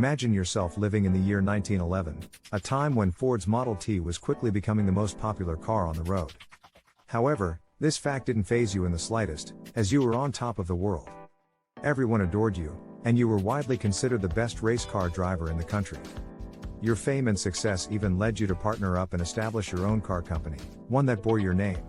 Imagine yourself living in the year 1911, a time when Ford's Model T was quickly becoming the most popular car on the road. However, this fact didn't faze you in the slightest, as you were on top of the world. Everyone adored you, and you were widely considered the best race car driver in the country. Your fame and success even led you to partner up and establish your own car company, one that bore your name.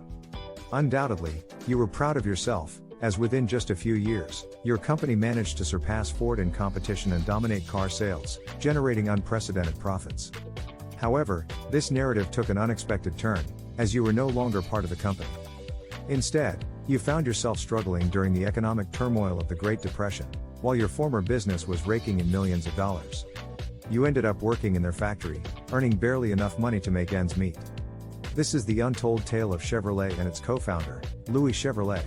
Undoubtedly, you were proud of yourself, as within just a few years, your company managed to surpass Ford in competition and dominate car sales, generating unprecedented profits. However, this narrative took an unexpected turn, as you were no longer part of the company. Instead, you found yourself struggling during the economic turmoil of the Great Depression, while your former business was raking in millions of dollars. You ended up working in their factory, earning barely enough money to make ends meet. This is the untold tale of Chevrolet and its co-founder, Louis Chevrolet.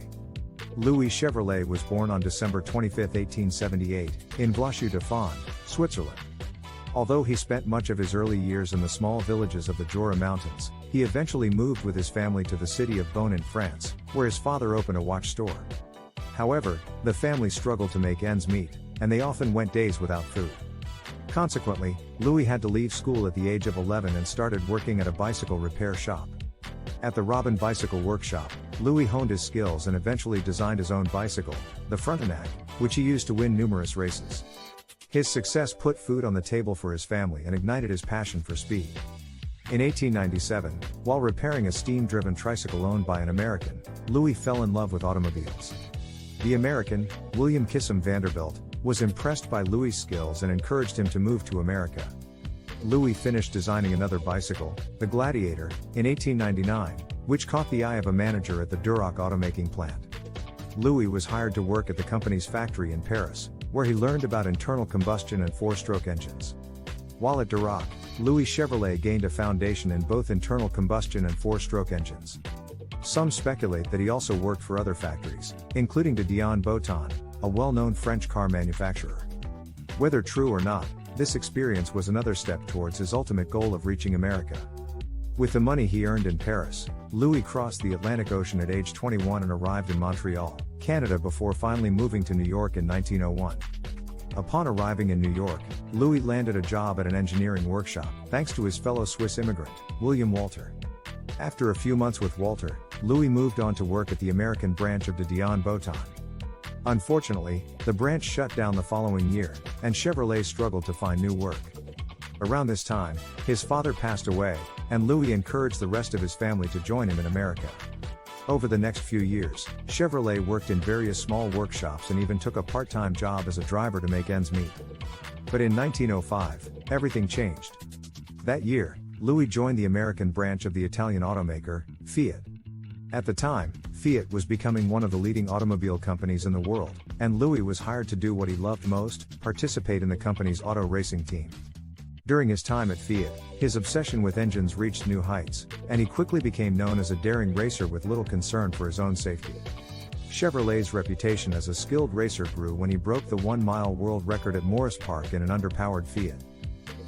Louis Chevrolet was born on December 25, 1878, in Blois-du-Dauphin, Switzerland. Although he spent much of his early years in the small villages of the Jura Mountains, he eventually moved with his family to the city of Beaune in France, where his father opened a watch store. However, the family struggled to make ends meet, and they often went days without food. Consequently, Louis had to leave school at the age of 11 and started working at a bicycle repair shop. At the Robin Bicycle Workshop, Louis honed his skills and eventually designed his own bicycle, the Frontenac, which he used to win numerous races. His success put food on the table for his family and ignited his passion for speed. In 1897, while repairing a steam-driven tricycle owned by an American, Louis fell in love with automobiles. The American, William Kissam Vanderbilt, was impressed by Louis' skills and encouraged him to move to America. Louis finished designing another bicycle, the Gladiator, in 1899, which caught the eye of a manager at the Durant automaking plant. Louis was hired to work at the company's factory in Paris, where he learned about internal combustion and four-stroke engines. While at Durant, Louis Chevrolet gained a foundation in both internal combustion and four-stroke engines. Some speculate that he also worked for other factories, including de Dion-Bouton, a well-known French car manufacturer. Whether true or not, this experience was another step towards his ultimate goal of reaching America. With the money he earned in Paris, Louis crossed the Atlantic Ocean at age 21 and arrived in Montreal, Canada before finally moving to New York in 1901. Upon arriving in New York, Louis landed a job at an engineering workshop, thanks to his fellow Swiss immigrant, William Walter. After a few months with Walter, Louis moved on to work at the American branch of de Dion-Bouton. Unfortunately, the branch shut down the following year, and Chevrolet struggled to find new work. Around this time, his father passed away, and Louis encouraged the rest of his family to join him in America. Over the next few years, Chevrolet worked in various small workshops and even took a part-time job as a driver to make ends meet. But in 1905, everything changed. That year, Louis joined the American branch of the Italian automaker, Fiat. At the time, Fiat was becoming one of the leading automobile companies in the world, and Louis was hired to do what he loved most, participate in the company's auto racing team. During his time at Fiat, his obsession with engines reached new heights, and he quickly became known as a daring racer with little concern for his own safety. Chevrolet's reputation as a skilled racer grew when he broke the 1-mile world record at Morris Park in an underpowered Fiat.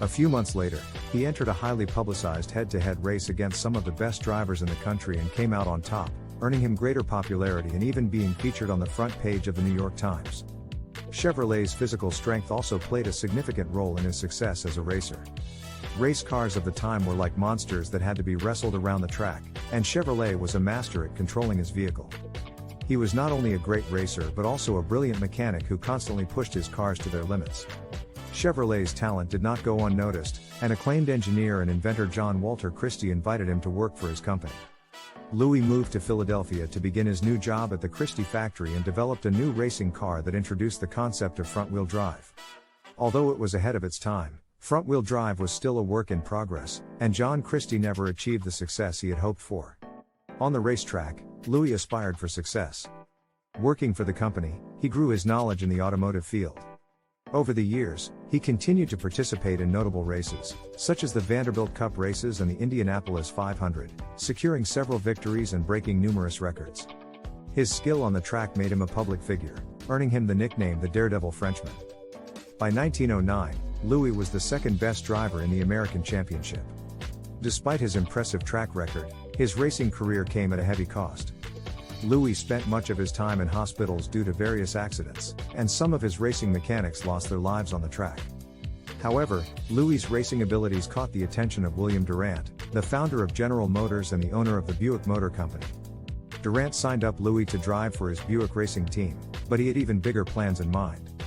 A few months later, he entered a highly publicized head-to-head race against some of the best drivers in the country and came out on top, earning him greater popularity and even being featured on the front page of the New York Times. Chevrolet's physical strength also played a significant role in his success as a racer. Race cars of the time were like monsters that had to be wrestled around the track, and Chevrolet was a master at controlling his vehicle. He was not only a great racer but also a brilliant mechanic who constantly pushed his cars to their limits. Chevrolet's talent did not go unnoticed, and acclaimed engineer and inventor John Walter Christie invited him to work for his company. Louis moved to Philadelphia to begin his new job at the Christie factory and developed a new racing car that introduced the concept of front-wheel drive. Although it was ahead of its time, front-wheel drive was still a work in progress, and John Christie never achieved the success he had hoped for. On the racetrack, Louis aspired for success. Working for the company, he grew his knowledge in the automotive field. Over the years, he continued to participate in notable races, such as the Vanderbilt Cup races and the Indianapolis 500, securing several victories and breaking numerous records. His skill on the track made him a public figure, earning him the nickname the Daredevil Frenchman. By 1909, Louis was the second-best driver in the American Championship. Despite his impressive track record, his racing career came at a heavy cost. Louis spent much of his time in hospitals due to various accidents, and some of his racing mechanics lost their lives on the track. However, Louis' racing abilities caught the attention of William Durant, the founder of General Motors and the owner of the Buick Motor Company. Durant signed up Louis to drive for his Buick racing team, but he had even bigger plans in mind.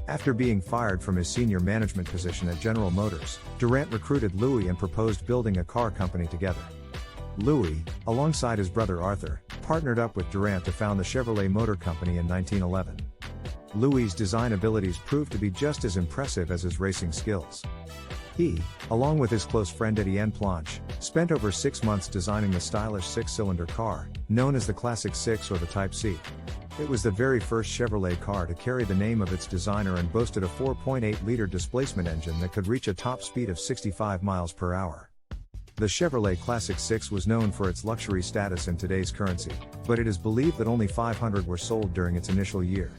After being fired from his senior management position at General Motors, Durant recruited Louis and proposed building a car company together. Louis, alongside his brother Arthur, partnered up with Durant to found the Chevrolet Motor Company in 1911. Louis' design abilities proved to be just as impressive as his racing skills. He, along with his close friend Etienne Planche, spent over 6 months designing the stylish 6-cylinder car, known as the Classic 6 or the Type C. It was the very first Chevrolet car to carry the name of its designer and boasted a 4.8-liter displacement engine that could reach a top speed of 65 miles per hour. The Chevrolet Classic 6 was known for its luxury status in today's currency, but it is believed that only 500 were sold during its initial year.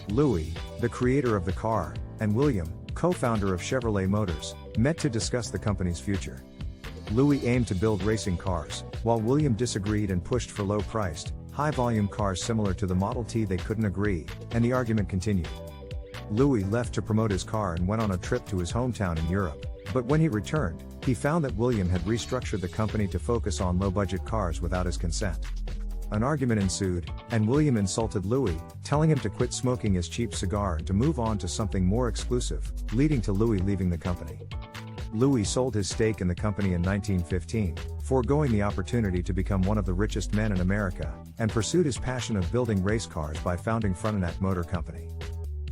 Louis, the creator of the car, and William, co-founder of Chevrolet Motors, met to discuss the company's future. Louis aimed to build racing cars, while William disagreed and pushed for low-priced, high-volume cars similar to the Model T. They couldn't agree, and the argument continued. Louis left to promote his car and went on a trip to his hometown in Europe, but when he returned, he found that William had restructured the company to focus on low-budget cars without his consent. An argument ensued, and William insulted Louis, telling him to quit smoking his cheap cigar and to move on to something more exclusive, leading to Louis leaving the company. Louis sold his stake in the company in 1915, foregoing the opportunity to become one of the richest men in America, and pursued his passion of building race cars by founding Frontenac Motor Company.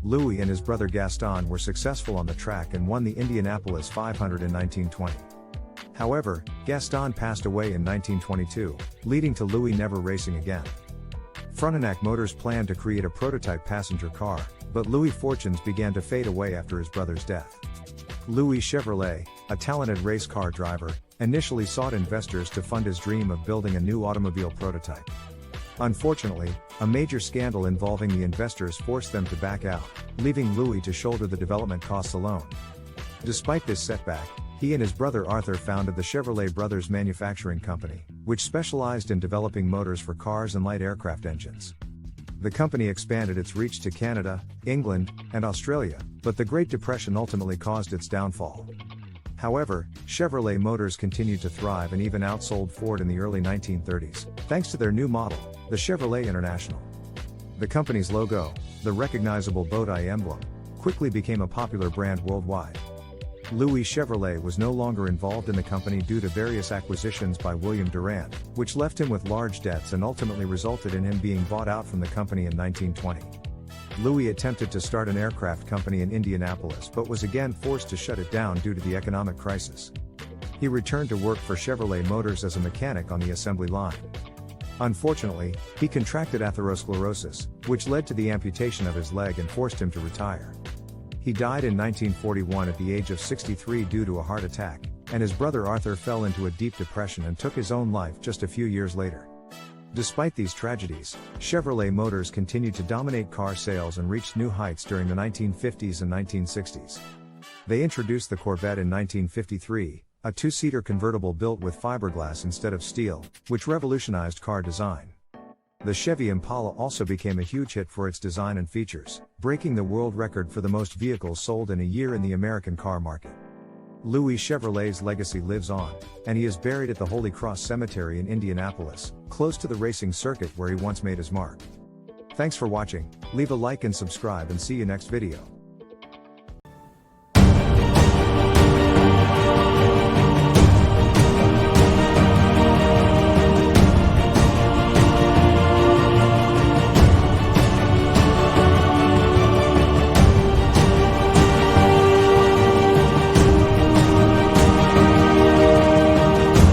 Louis and his brother Gaston were successful on the track and won the Indianapolis 500 in 1920. However, Gaston passed away in 1922, leading to Louis never racing again. Frontenac Motors planned to create a prototype passenger car, but Louis' fortunes began to fade away after his brother's death. Louis Chevrolet, a talented race car driver, initially sought investors to fund his dream of building a new automobile prototype. Unfortunately, a major scandal involving the investors forced them to back out, leaving Louis to shoulder the development costs alone. Despite this setback, he and his brother Arthur founded the Chevrolet Brothers Manufacturing Company, which specialized in developing motors for cars and light aircraft engines. The company expanded its reach to Canada, England, and Australia, but the Great Depression ultimately caused its downfall. However, Chevrolet Motors continued to thrive and even outsold Ford in the early 1930s, thanks to their new model, the Chevrolet International. The company's logo, the recognizable boat eye emblem, quickly became a popular brand worldwide. Louis Chevrolet was no longer involved in the company due to various acquisitions by William Durant, which left him with large debts and ultimately resulted in him being bought out from the company in 1920. Louis attempted to start an aircraft company in Indianapolis but was again forced to shut it down due to the economic crisis. He returned to work for Chevrolet Motors as a mechanic on the assembly line. Unfortunately, he contracted atherosclerosis, which led to the amputation of his leg and forced him to retire. He died in 1941 at the age of 63 due to a heart attack, and his brother Arthur fell into a deep depression and took his own life just a few years later. Despite these tragedies, Chevrolet Motors continued to dominate car sales and reached new heights during the 1950s and 1960s. They introduced the Corvette in 1953, a two-seater convertible built with fiberglass instead of steel, which revolutionized car design. The Chevy Impala also became a huge hit for its design and features, breaking the world record for the most vehicles sold in a year in the American car market. Louis Chevrolet's legacy lives on, and he is buried at the Holy Cross Cemetery in Indianapolis, close to the racing circuit where he once made his mark. Thanks for watching, leave a like and subscribe and see you next video.